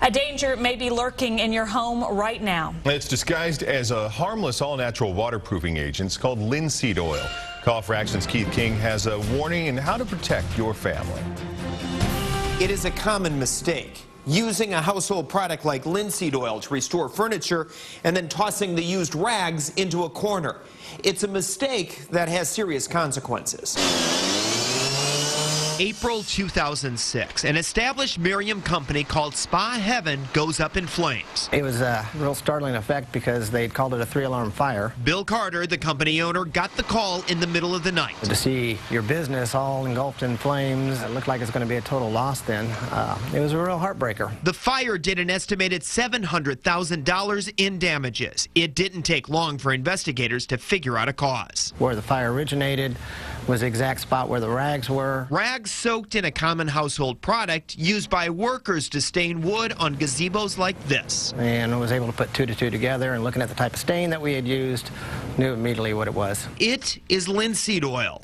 A danger may be lurking in your home right now. It's disguised as a harmless all-natural waterproofing agent. It's called linseed oil. Call for Action's Keith King has a warning on how to protect your family. It is a common mistake, using a household product like linseed oil to restore furniture and then tossing the used rags into a corner. It's a mistake that has serious consequences. April 2006, an established MERRIAM company called Spa Heaven goes up in flames. It was a real startling effect because they'd called it a 3-alarm fire. Bill Carter, the company owner, got the call in the middle of the night. To see your business all engulfed in flames, it looked like it's going to be a total loss then. It was a real heartbreaker. The fire did an estimated $700,000 in damages. It didn't take long for investigators to figure out a cause. Where the fire originated was the exact spot where the rags were. Rags soaked in a common household product used by workers to stain wood on gazebos like this. And I was able to put 2 to 2 together, and looking at the type of stain that we had used, knew immediately what it was. It is linseed oil,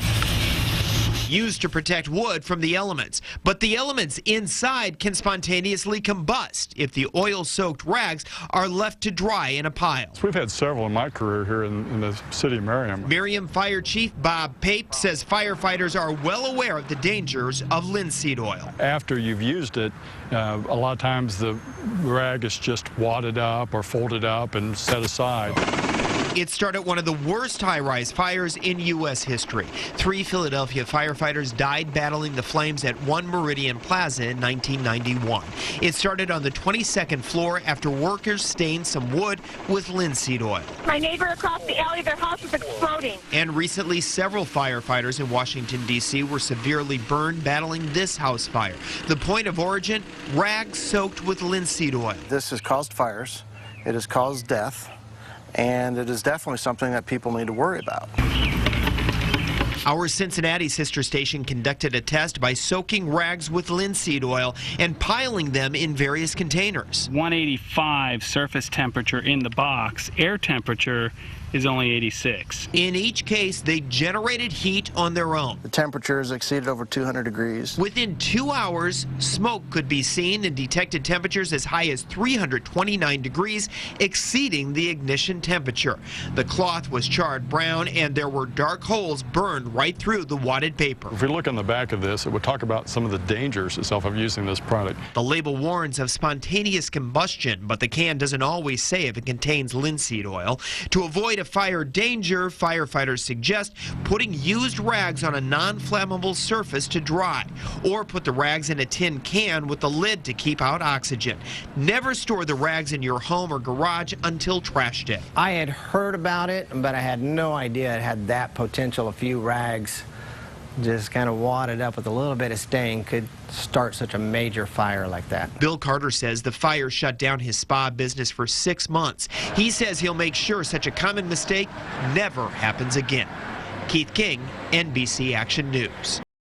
used to protect wood from the elements. But the elements inside can spontaneously combust if the oil-soaked rags are left to dry in a pile. We've had several in my career here in the city of MERRIAM. MERRIAM Fire Chief Bob Pape says firefighters are well aware of the dangers of linseed oil. After you've used it, a lot of times the rag is just wadded up or folded up and set aside. It started one of the worst high-rise fires in U.S. history. 3 Philadelphia firefighters died battling the flames at One Meridian Plaza in 1991. It started on the 22nd floor after workers stained some wood with linseed oil. My neighbor across the alley, their house was exploding. And recently, several firefighters in Washington, D.C. were severely burned battling this house fire. The point of origin, rags soaked with linseed oil. This has caused fires. It has caused death. And it is definitely something that people need to worry about. Our Cincinnati sister station conducted a test by soaking rags with linseed oil and piling them in various containers. 185 surface temperature in the box. Air temperature is only 86. In each case, they generated heat on their own. The temperatures exceeded over 200 degrees. Within 2 hours, smoke could be seen and detected temperatures as high as 329 degrees, exceeding the ignition temperature. The cloth was charred brown, and there were dark holes burned right through the wadded paper. If we look on the back of this, it would talk about some of the dangers itself of using this product. The label warns of spontaneous combustion, but the can doesn't always say if it contains linseed oil. To avoid a fire danger, firefighters suggest putting used rags on a non-flammable surface to dry, or put the rags in a tin can with the lid to keep out oxygen. Never store the rags in your home or garage until trash day. I had heard about it, but I had no idea it had that potential. A few rags just kind of wadded up with a little bit of stain could start such a major fire like that. Bill Carter says the fire shut down his spa business for 6 months. He says he'll make sure such a common mistake never happens again. Keith King, NBC Action News.